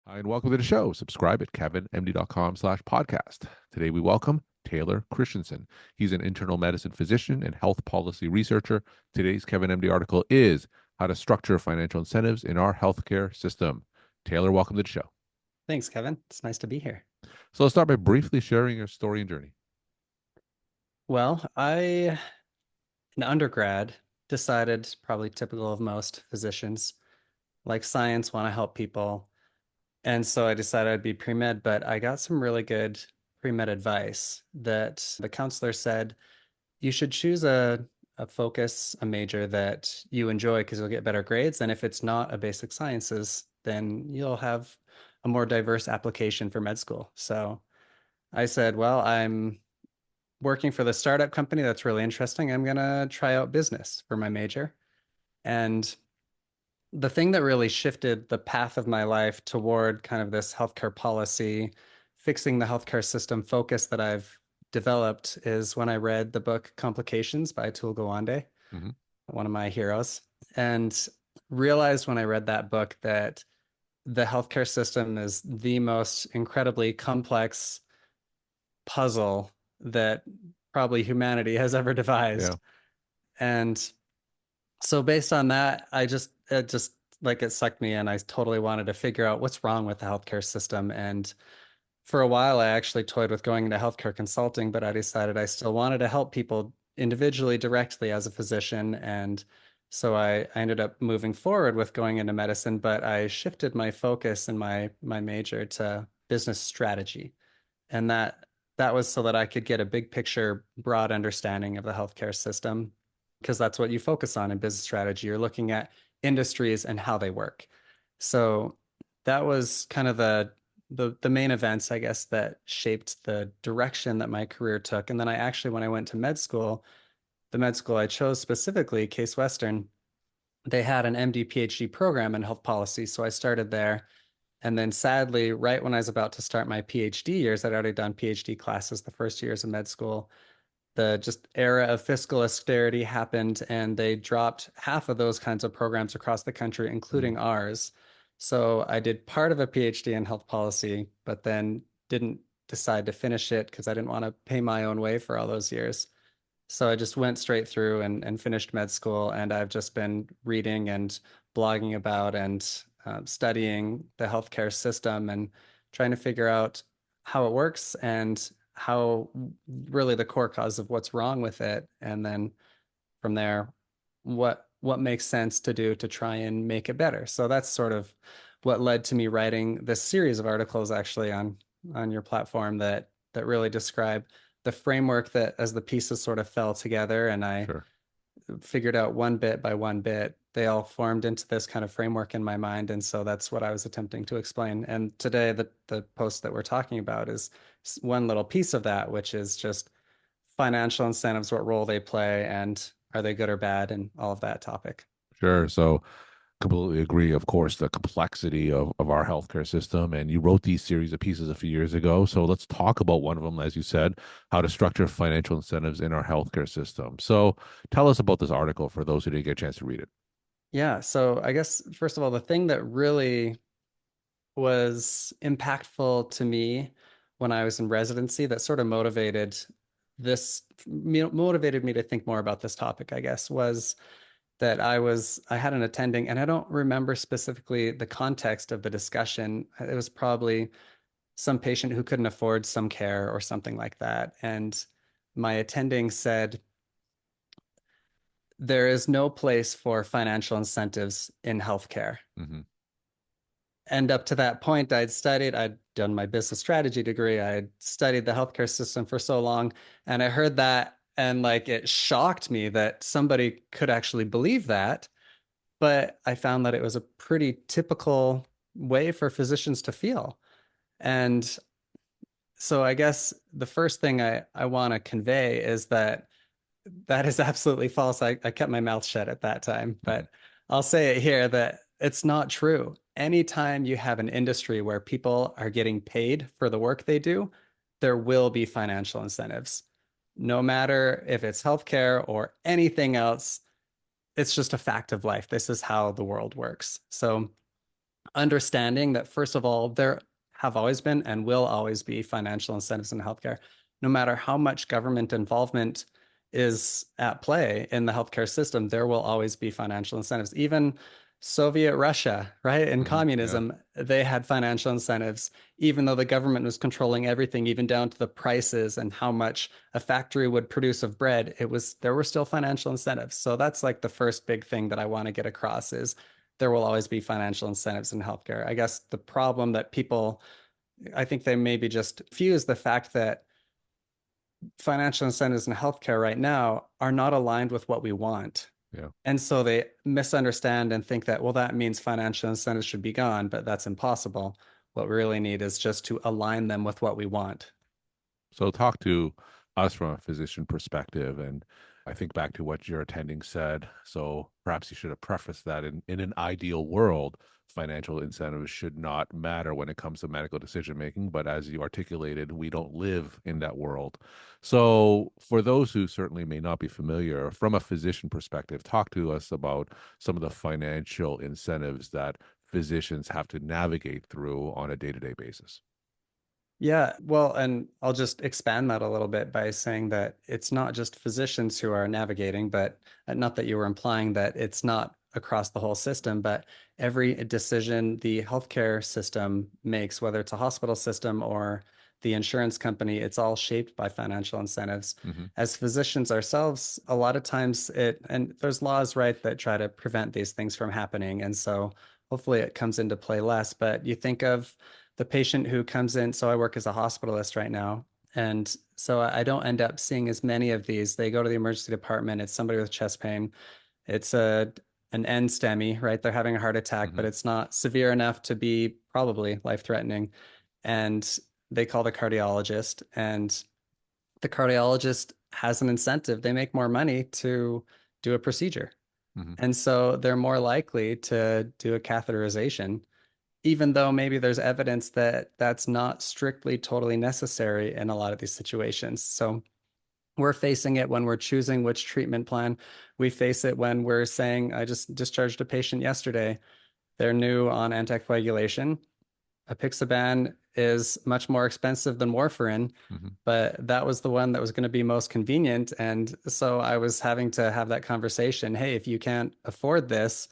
Hi, and welcome to the show. Subscribe at kevinmd.com/podcast. Today we welcome Taylor Christensen. He's an internal medicine physician and health policy researcher. Today's Kevin MD article is How to Structure Financial Incentives in Our Healthcare System. Taylor, welcome to the show. Thanks, Kevin. It's nice to be here. So let's start by briefly sharing your story and journey. Well, in undergrad, decided, probably typical of most physicians, like science, want to help people. And so I decided I'd be pre-med, but I got some really good pre-med advice that the counselor said you should choose a focus, a major that you enjoy because you'll get better grades. And if it's not a basic sciences, then you'll have a more diverse application for med school. So I said, well, I'm working for the startup company. That's really interesting. I'm going to try out business for my major. And the thing that really shifted the path of my life toward kind of this healthcare policy, fixing the healthcare system focus that I've developed is when I read the book Complications by Atul Gawande, hmm one of my heroes, and realized when I read that book that the healthcare system is the most incredibly complex puzzle that probably humanity has ever Yeah, devised. And so based on that, it just like it sucked me in. I totally wanted to figure out what's wrong with the healthcare system. And for a while, I actually toyed with going into healthcare consulting, but I decided I still wanted to help people individually, directly as a physician. And so I ended up moving forward with going into medicine, but I shifted my focus and my major to business strategy. And that was so that I could get a big picture, broad understanding of the healthcare system, because that's what you focus on in business strategy. You're looking at industries and how they work. So that was kind of the main events, I guess, that shaped the direction that my career took. And then I actually, when I went to med school, the med school I chose specifically, Case Western, they had an MD PhD program in health policy. So I started there. And then sadly, right when I was about to start my PhD years, I'd already done PhD classes the first years of med school. The just era of fiscal austerity happened, and they dropped half of those kinds of programs across the country, hmm including ours. So I did part of a PhD in health policy, but then didn't decide to finish it because I didn't want to pay my own way for all those years. So I just went straight through and finished med school, and I've just been reading and blogging about and studying the healthcare system and trying to figure out how it works and how really the core cause of what's wrong with it, and then from there, what makes sense to do to try and make it better. So that's sort of what led to me writing this series of articles actually on your platform that really describe the framework that as the pieces sort of fell together and I sure. figured out one bit by one bit, they all formed into this kind of framework in my mind. And so that's what I was attempting to explain. And today, the post that we're talking about is one little piece of that, which is just financial incentives, what role they play, and are they good or bad, and all of that topic. Sure. So completely agree, of course, the complexity of our healthcare system. And you wrote these series of pieces a few years ago. So let's talk about one of them, as you said, how to structure financial incentives in our healthcare system. So tell us about this article for those who didn't get a chance to read it. Yeah. So I guess, first of all, the thing that really was impactful to me when I was in residency that sort of motivated me to think more about this topic, I guess, was that I had an attending, and I don't remember specifically the context of the discussion. It was probably some patient who couldn't afford some care or something like that. And my attending said, there is no place for financial incentives in healthcare. hmm And up to that point, I'd done my business strategy degree. I had studied the healthcare system for so long. And I heard that, and like it shocked me that somebody could actually believe that. But I found that it was a pretty typical way for physicians to feel. And so I guess the first thing I want to convey is that that is absolutely false. I kept my mouth shut at that time, hmm but I'll say it here that it's not true. Anytime you have an industry where people are getting paid for the work they do, there will be financial incentives. No matter if it's healthcare or anything else, it's just a fact of life. This is how the world works. So understanding that, first of all, there have always been and will always be financial incentives in healthcare, no matter how much government involvement is at play in the healthcare system, there will always be financial incentives. Even Soviet Russia, right? In Yeah. communism, they had financial incentives, even though the government was controlling everything, even down to the prices and how much a factory would produce of bread. There were still financial incentives. So that's like the first big thing that I want to get across is there will always be financial incentives in healthcare. I guess the problem that people, I think they maybe just fuse the fact that financial incentives in healthcare right now are not aligned with what we want. Yeah. And so they misunderstand and think that, well, that means financial incentives should be gone, but that's impossible. What we really need is just to align them with what we want. So talk to us from a physician perspective. And I think back to what your attending said. So perhaps you should have prefaced that in an ideal world, financial incentives should not matter when it comes to medical decision making. But as you articulated, we don't live in that world. So for those who certainly may not be familiar, from a physician perspective, talk to us about some of the financial incentives that physicians have to navigate through on a day-to-day basis. Yeah, well, and I'll just expand that a little bit by saying that it's not just physicians who are navigating, but not that you were implying that it's not across the whole system, but every decision the healthcare system makes, whether it's a hospital system or the insurance company, it's all shaped by financial incentives. Hmm. As physicians ourselves, a lot of times and there's laws, right, that try to prevent these things from happening. And so hopefully it comes into play less, but you think of the patient who comes in. So I work as a hospitalist right now. And so I don't end up seeing as many of these. They go to the emergency department. It's somebody with chest pain. It's an end STEMI, right? They're having a heart attack, but Hmm. it's not severe enough to be probably life-threatening. And they call the cardiologist, and the cardiologist has an incentive. They make more money to do a procedure. Hmm. And so they're more likely to do a catheterization even though maybe there's evidence that that's not strictly totally necessary in a lot of these situations. So we're facing it when we're choosing which treatment plan. We face it when we're saying, I just discharged a patient yesterday. They're new on anticoagulation. Apixaban is much more expensive than warfarin, Hmm. but that was the one that was going to be most convenient. And so I was having to have that conversation. Hey, if you can't afford this,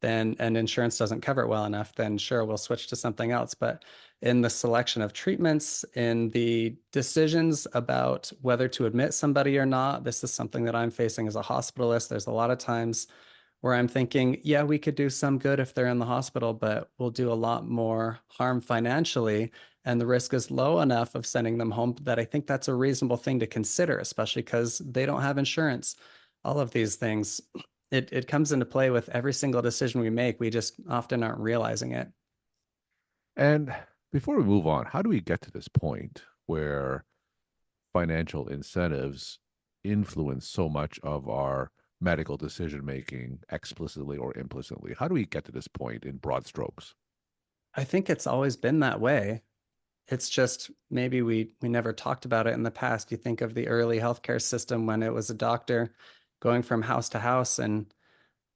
then and insurance doesn't cover it well enough, then sure, we'll switch to something else. But in the selection of treatments, in the decisions about whether to admit somebody or not, this is something that I'm facing as a hospitalist. There's a lot of times where I'm thinking, yeah, we could do some good if they're in the hospital, but we'll do a lot more harm financially. And the risk is low enough of sending them home that I think that's a reasonable thing to consider, especially because they don't have insurance. All of these things, it comes into play with every single decision we make. We just often aren't realizing it. And before we move on, how do we get to this point where financial incentives influence so much of our medical decision making explicitly or implicitly? How do we get to this point in broad strokes? I think it's always been that way. It's just maybe we never talked about it in the past. You think of the early healthcare system when it was a doctor going from house to house, and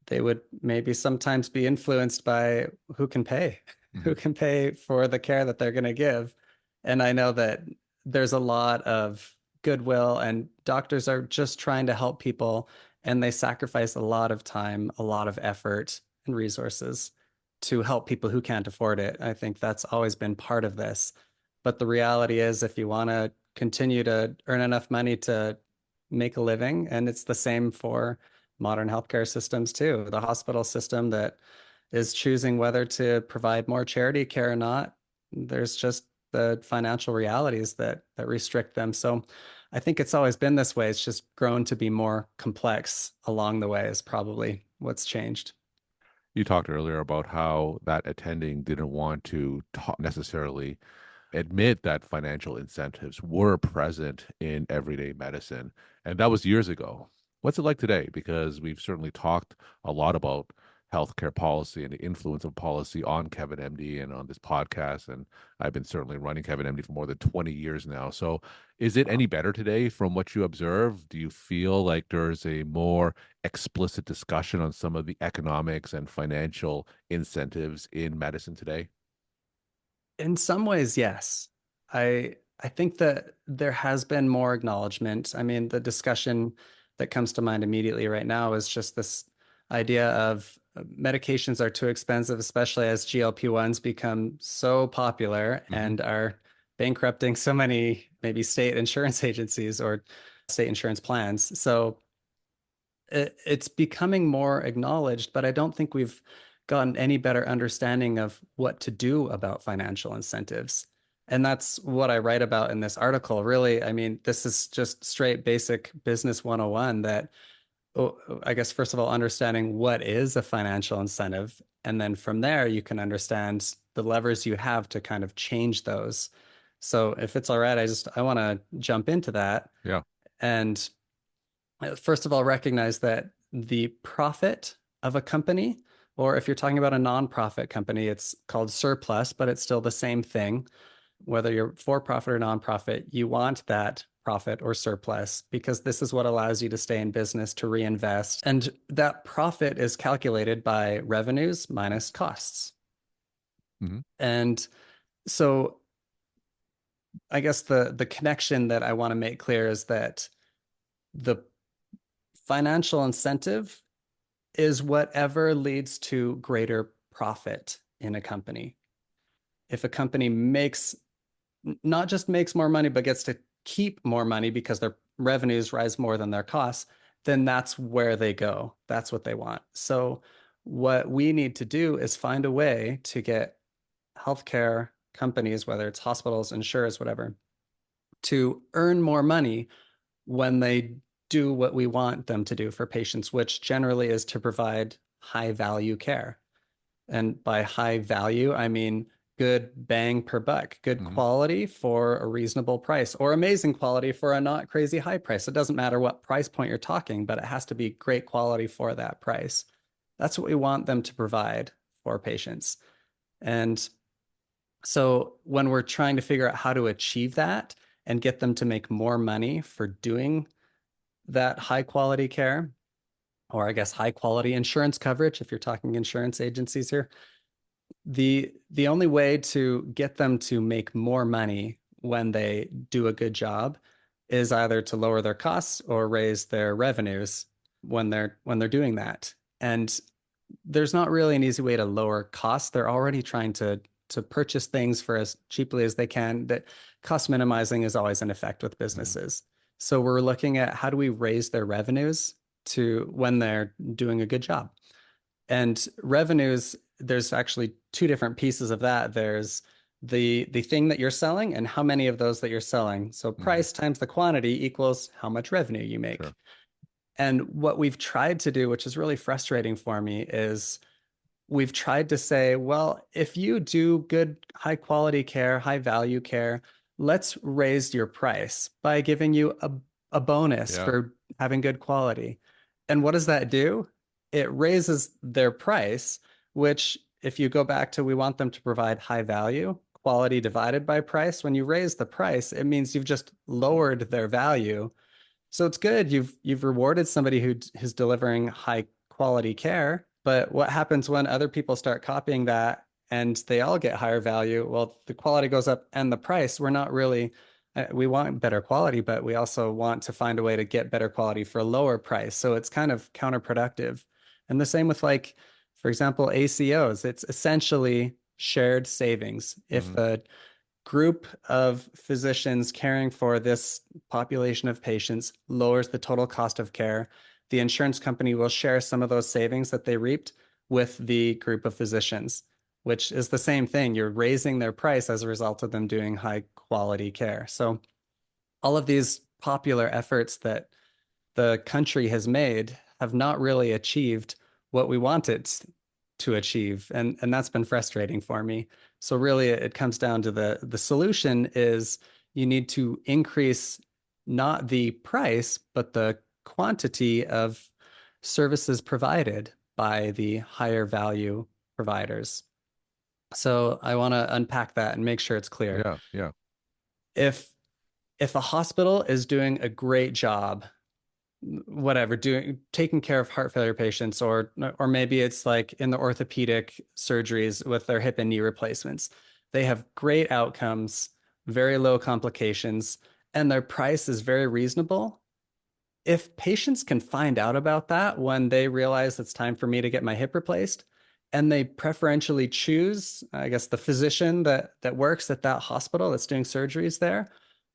they would maybe sometimes be influenced by who can pay, Hmm. who can pay for the care that they're going to give. And I know that there's a lot of goodwill, and doctors are just trying to help people, and they sacrifice a lot of time, a lot of effort, and resources to help people who can't afford it. I think that's always been part of this. But the reality is, if you want to continue to earn enough money to make a living, and it's the same for modern healthcare systems too. The hospital system that is choosing whether to provide more charity care or not, there's just the financial realities that restrict them. So I think it's always been this way. It's just grown to be more complex along the way is probably what's changed. You talked earlier about how that attending didn't want to necessarily admit that financial incentives were present in everyday medicine. And that was years ago. What's it like today? Because we've certainly talked a lot about healthcare policy and the influence of policy on KevinMD and on this podcast. And I've been certainly running KevinMD for more than 20 years now. So is it any better today from what you observe? Do you feel like there's a more explicit discussion on some of the economics and financial incentives in medicine today? In some ways, yes. I think that there has been more acknowledgement. I mean, the discussion that comes to mind immediately right now is just this idea of medications are too expensive, especially as GLP-1s become so popular Hmm. and are bankrupting so many maybe state insurance agencies or state insurance plans. So it's becoming more acknowledged, but I don't think we've gotten any better understanding of what to do about financial incentives. And that's what I write about in this article. Really, I mean, this is just straight basic business 101 that, oh, I guess, first of all, understanding what is a financial incentive. And then from there, you can understand the levers you have to kind of change those. So if it's all right, I want to jump into that. Yeah. And first of all, recognize that the profit of a company, or if you're talking about a nonprofit company, it's called surplus, but it's still the same thing. Whether you're for profit or nonprofit, you want that profit or surplus because this is what allows you to stay in business, to reinvest. And that profit is calculated by revenues minus costs. Hmm. And so I guess the connection that I want to make clear is that the financial incentive is whatever leads to greater profit in a company. If a company makes not just makes more money, but gets to keep more money because their revenues rise more than their costs, then that's where they go. That's what they want. So, what we need to do is find a way to get healthcare companies, whether it's hospitals, insurers, whatever, to earn more money when they do what we want them to do for patients, which generally is to provide high value care. And by high value, I mean good bang per buck, good Hmm. quality for a reasonable price, or amazing quality for a not crazy high price. It doesn't matter what price point you're talking, but it has to be great quality for that price. That's what we want them to provide for patients. And so when we're trying to figure out how to achieve that and get them to make more money for doing that high quality care, or I guess high quality insurance coverage, if you're talking insurance agencies here, the only way to get them to make more money when they do a good job is either to lower their costs or raise their revenues when they're doing that. And there's not really an easy way to lower costs. They're already trying to purchase things for as cheaply as they can. That cost minimizing is always in effect with Hmm. businesses. So we're looking at how do we raise their revenues to when they're doing a good job. And revenues, there's actually two different pieces of that. There's the thing that you're selling and how many of those that you're selling. So Hmm. price times the quantity equals how much revenue you Sure. make. And what we've tried to do, which is really frustrating for me, is we've tried to say, well, if you do good, high quality care, high value care, let's raise your price by giving you a bonus Yeah. for having good quality. And what does that do? It raises their price, which, if you go back to we want them to provide high value, quality divided by price, when you raise the price, it means you've just lowered their value. So it's good. You've rewarded somebody who's delivering high quality care. But what happens when other people start copying that and they all get higher value? Well, the quality goes up and the price. We're not really, we want better quality, but we also want to find a way to get better quality for a lower price. So it's kind of counterproductive. And the same with, like, for example, ACOs. It's essentially shared savings. If Hmm. a group of physicians caring for this population of patients lowers the total cost of care, the insurance company will share some of those savings that they reaped with the group of physicians, which is the same thing. You're raising their price as a result of them doing high quality care. So all of these popular efforts that the country has made have not really achieved what we want it to achieve. And that's been frustrating for me. So really it comes down to the solution is you need to increase not the price, but the quantity of services provided by the higher value providers. So I want to unpack that and make sure it's clear. Yeah, yeah. If if a hospital is doing a great job, whatever, doing taking care of heart failure patients, or maybe it's like in the orthopedic surgeries with their hip and knee replacements, they have great outcomes, very low complications, and their price is very reasonable. If patients can find out about that when they realize it's time for me to get my hip replaced, and they preferentially choose, I guess, the physician that works at that hospital that's doing surgeries there,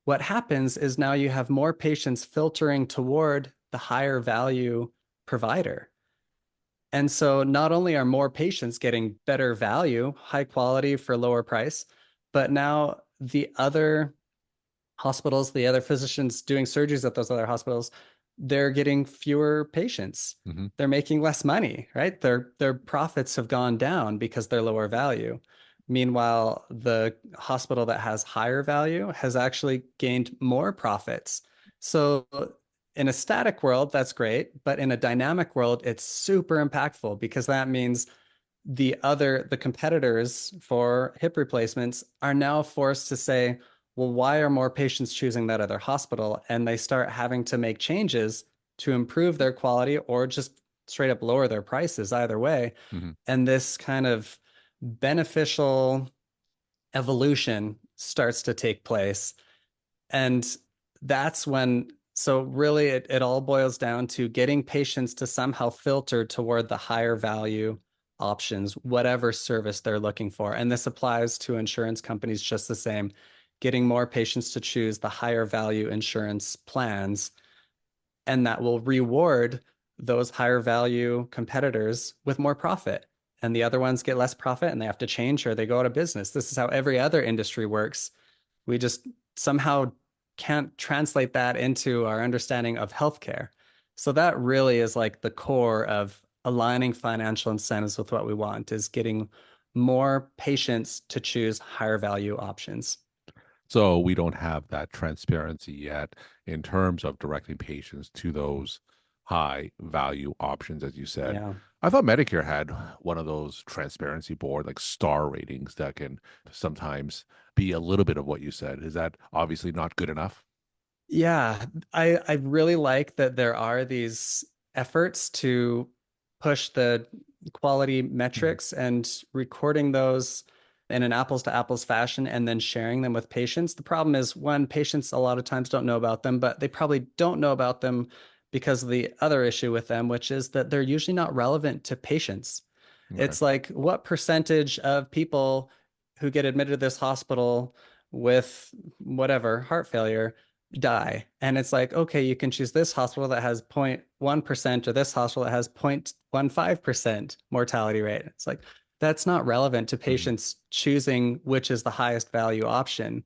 what happens is now you have more patients filtering toward the higher value provider. And so not only are more patients getting better value, high quality for lower price, but now the other hospitals, the other physicians doing surgeries at those other hospitals, they're getting fewer patients. Hmm. They're making less money, right? Their profits have gone down because they're lower value. Meanwhile, the hospital that has higher value has actually gained more profits. So in a static world, that's great, but in a dynamic world, it's super impactful because that means the competitors for hip replacements are now forced to say, well, why are more patients choosing that other hospital? And they start having to make changes to improve their quality or just straight up lower their prices either way. Hmm. And this kind of beneficial evolution starts to take place. And that's when, so really it all boils down to getting patients to somehow filter toward the higher value options, whatever service they're looking for. And this applies to insurance companies just the same, getting more patients to choose the higher value insurance plans. And that will reward those higher value competitors with more profit. And the other ones get less profit and they have to change or they go out of business. This is how every other industry works. We just somehow can't translate that into our understanding of healthcare. So that really is like the core of aligning financial incentives with what we want is getting more patients to choose higher value options. So we don't have that transparency yet in terms of directing patients to those high value options, as you said. Yeah. I thought Medicare had one of those transparency board, like star ratings that can sometimes be a little bit of what you said. Is that obviously not good enough? Yeah, I really like that there are these efforts to push the quality Mhm. metrics and recording those in an apples to apples fashion and then sharing them with patients. The problem is when patients a lot of times don't know about them, but they probably don't know about them because of the other issue with them, which is that they're usually not relevant to patients. Okay. It's like what percentage of people who get admitted to this hospital with whatever heart failure die. And it's like, okay, you can choose this hospital that has 0.1% or this hospital that has 0.15% mortality rate. It's like, that's not relevant to Mhm. patients choosing which is the highest value option.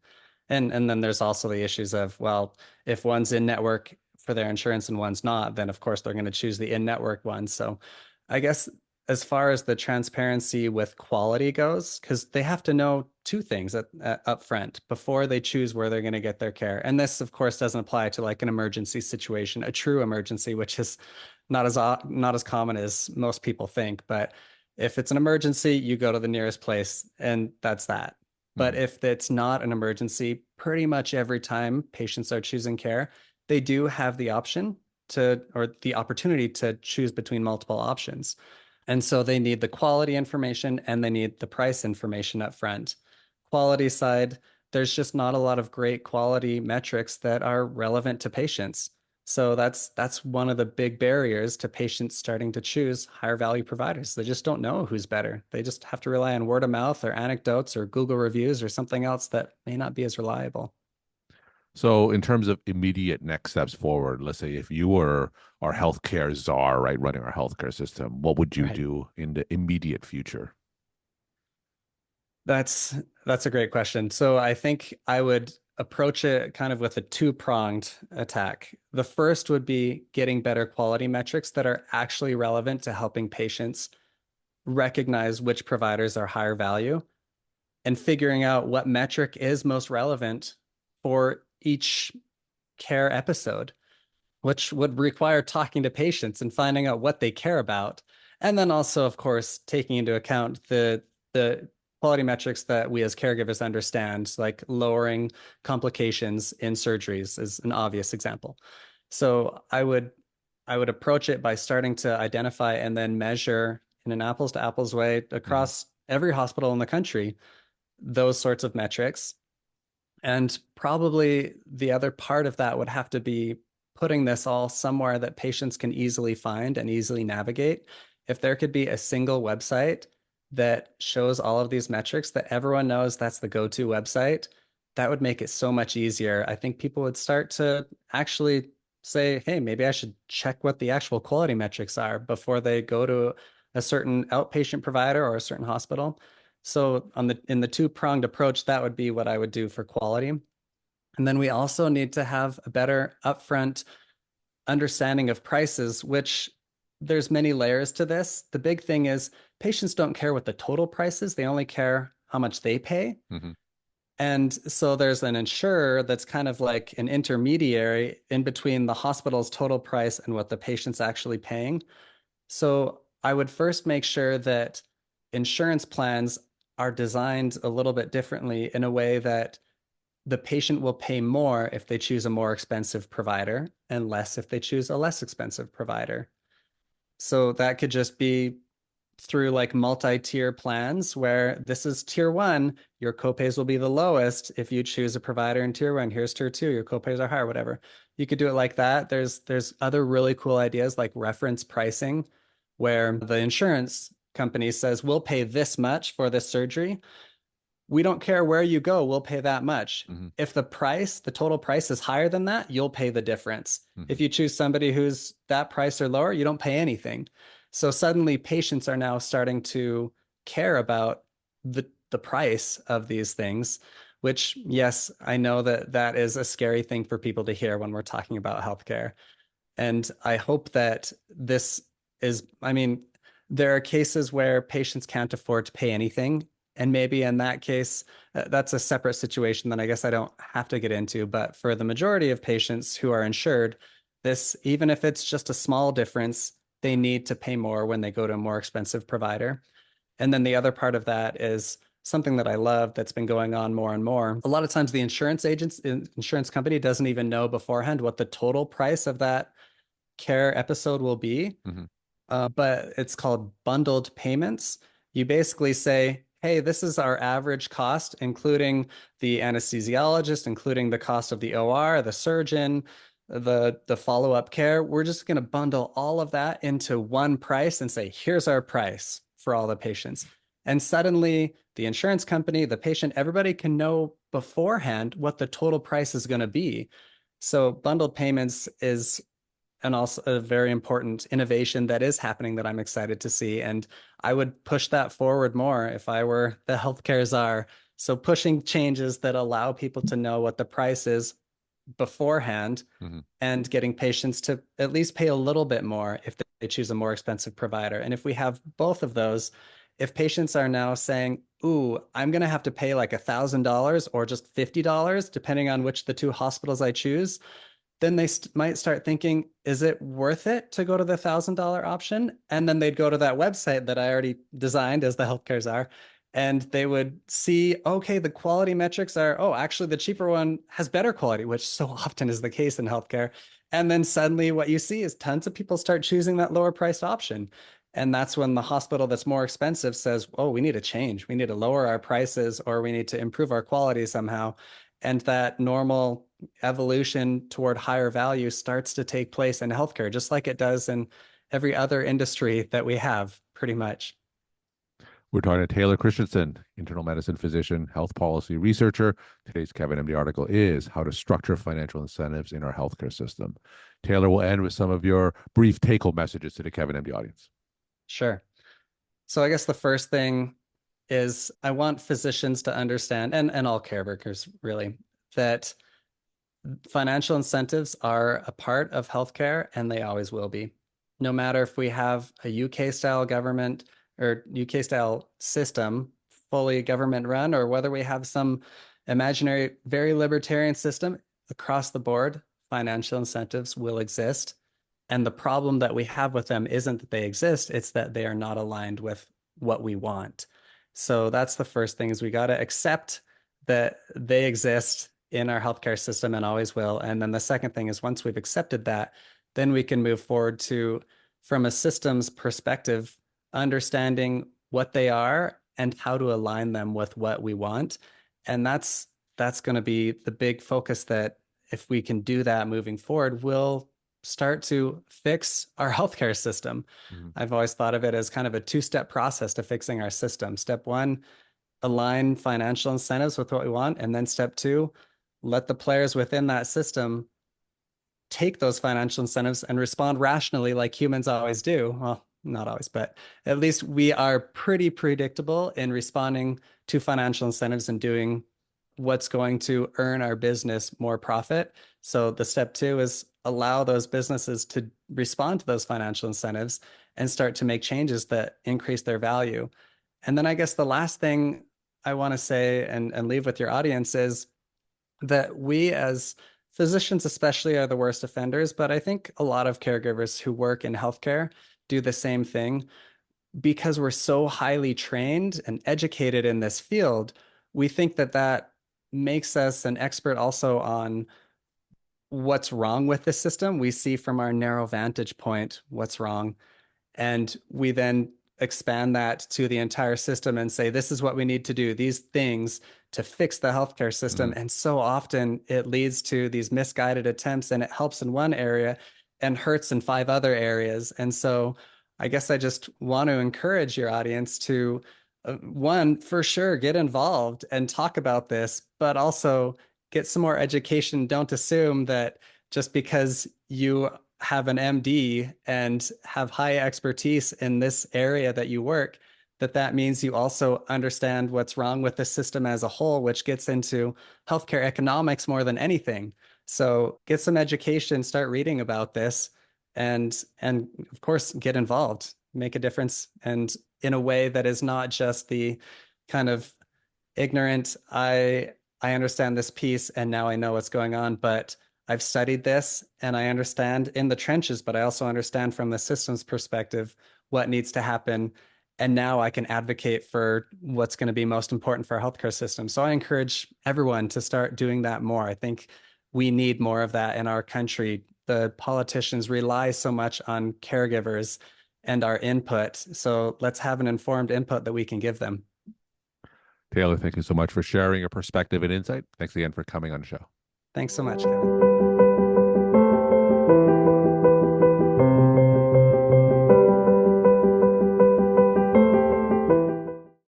And then there's also the issues of, well, if one's in network for their insurance and one's not, then of course they're going to choose the in-network one. So I guess as far as the transparency with quality goes, because they have to know two things up front before they choose where they're going to get their care. And this, of course, doesn't apply to like an emergency situation, a true emergency, which is not as common as most people think. But if it's an emergency, you go to the nearest place, and that's that. But Mhm. if it's not an emergency, pretty much every time patients are choosing care, they do have the option to, or the opportunity to choose between multiple options. And so they need the quality information and they need the price information up front. Quality side, there's just not a lot of great quality metrics that are relevant to patients. So that's one of the big barriers to patients starting to choose higher value providers. They just don't know who's better. They just have to rely on word of mouth or anecdotes or Google reviews or something else that may not be as reliable. So, in terms of immediate next steps forward, let's say if you were our healthcare czar, right, running our healthcare system, what would you Right. do in the immediate future? That's that's a great question. So I think I would approach it kind of with a two-pronged attack. The first would be getting better quality metrics that are actually relevant to helping patients recognize which providers are higher value and figuring out what metric is most relevant for each care episode, which would require talking to patients and finding out what they care about And then also, of course, taking into account the quality metrics that we as caregivers understand, like lowering complications in surgeries is an obvious example. So I would approach it by starting to identify and then measure in an apples to apples way Mhm. across every hospital in the country those sorts of metrics. And probably the other part of that would have to be putting this all somewhere that patients can easily find and easily navigate. If there could be a single website that shows all of these metrics that everyone knows that's the go-to website, that would make it so much easier. I think people would start to actually say, hey, maybe I should check what the actual quality metrics are before they go to a certain outpatient provider or a certain hospital. So in the two-pronged approach, that would be what I would do for quality. And then we also need to have a better upfront understanding of prices, which there's many layers to this. The big thing is patients don't care what the total price is, they only care how much they pay. Mhm. And so there's an insurer that's kind of like an intermediary in between the hospital's total price and what the patient's actually paying. So I would first make sure that insurance plans are designed a little bit differently in a way that the patient will pay more if they choose a more expensive provider and less if they choose a less expensive provider. So that could just be through like multi-tier plans where this is tier one, your copays will be the lowest if you choose a provider in tier one. Here's tier two, your copays are higher, whatever. You could do it like that. There's other really cool ideas like reference pricing, where the insurance company says we'll pay this much for this surgery, we don't care where you go, we'll pay that much. Mhm. If the total price is higher than that, you'll pay the difference. If Mhm. you choose somebody who's that price or lower, you don't pay anything. So suddenly patients are now starting to care about the price of these things, which, yes, I know that that is a scary thing for people to hear when we're talking about healthcare. And I hope that this I mean, there are cases where patients can't afford to pay anything. And maybe in that case, that's a separate situation that I guess I don't have to get into. But for the majority of patients who are insured, this, even if it's just a small difference, they need to pay more when they go to a more expensive provider. And then the other part of that is something that I love that's been going on more and more. A lot of times the insurance company doesn't even know beforehand what the total price of that care episode will be, Mhm. but it's called bundled payments. You basically say, hey, this is our average cost, including the anesthesiologist, including the cost of the OR, the surgeon, the follow-up care. We're just going to bundle all of that into one price and say, here's our price for all the patients. And suddenly the insurance company, the patient, everybody can know beforehand what the total price is going to be. So bundled payments is and also a very important innovation that is happening that I'm excited to see. And I would push that forward more if I were the healthcare czar. So pushing changes that allow people to know what the price is beforehand Mhm. and getting patients to at least pay a little bit more if they choose a more expensive provider. And if we have both of those, if patients are now saying, ooh, I'm going to have to pay like $1,000 or just $50, depending on which the two hospitals I choose, then they might start thinking, is it worth it to go to the $1,000 option? And then they'd go to that website that I already designed as the healthcares are, and they would see, okay, the quality metrics are, oh, actually the cheaper one has better quality, which so often is the case in healthcare. And then suddenly what you see is tons of people start choosing that lower priced option. And that's when the hospital that's more expensive says, oh, we need to change. We need to lower our prices or we need to improve our quality somehow. And that normal evolution toward higher value starts to take place in healthcare, just like it does in every other industry that we have, pretty much. We're talking to Taylor Christensen, internal medicine physician, health policy researcher. Today's KevinMD article is How to Structure Financial Incentives in Our Healthcare System. Taylor will end with some of your brief take-home messages to the KevinMD audience. Sure. So I guess the first thing is I want physicians to understand, and all care workers really, that financial incentives are a part of healthcare and they always will be. No matter if we have a UK style government or UK style system, fully government run, or whether we have some imaginary, very libertarian system across the board, financial incentives will exist. And the problem that we have with them isn't that they exist, it's that they are not aligned with what we want. So that's the first thing is we got to accept that they exist in our healthcare system and always will. And then the second thing is once we've accepted that, then we can move forward to, from a systems perspective, understanding what they are and how to align them with what we want. And that's going to be the big focus that if we can do that moving forward, we'll start to fix our healthcare system. Mhm. I've always thought of it as kind of a two-step process to fixing our system. Step one, align financial incentives with what we want. And then step two, let the players within that system take those financial incentives and respond rationally like humans always do. Well, not always, but at least we are pretty predictable in responding to financial incentives and doing what's going to earn our business more profit. So the step two is allow those businesses to respond to those financial incentives and start to make changes that increase their value. And then I guess the last thing I want to say and leave with your audience is that we as physicians especially are the worst offenders, but I think a lot of caregivers who work in healthcare do the same thing because we're so highly trained and educated in this field. We think that that makes us an expert also on what's wrong with the system. We see from our narrow vantage point what's wrong. And we then expand that to the entire system and say, this is what we need to do, these things to fix the healthcare system. Mhm. And so often it leads to these misguided attempts and it helps in one area and hurts in five other areas. And so I guess I just want to encourage your audience to, one, for sure, get involved and talk about this, but also get some more education. Don't assume that just because you have an MD and have high expertise in this area that you work, that means you also understand what's wrong with the system as a whole, which gets into healthcare economics more than anything. So get some education, start reading about this, and of course get involved, make a difference, and in a way that is not just the kind of ignorant, I understand this piece and now I know what's going on, but I've studied this and I understand in the trenches, but I also understand from the systems perspective what needs to happen. And now I can advocate for what's going to be most important for our healthcare system. So I encourage everyone to start doing that more. I think we need more of that in our country. The politicians rely so much on caregivers and our input. So let's have an informed input that we can give them. Taylor, thank you so much for sharing your perspective and insight. Thanks again for coming on the show. Thanks so much, Kevin.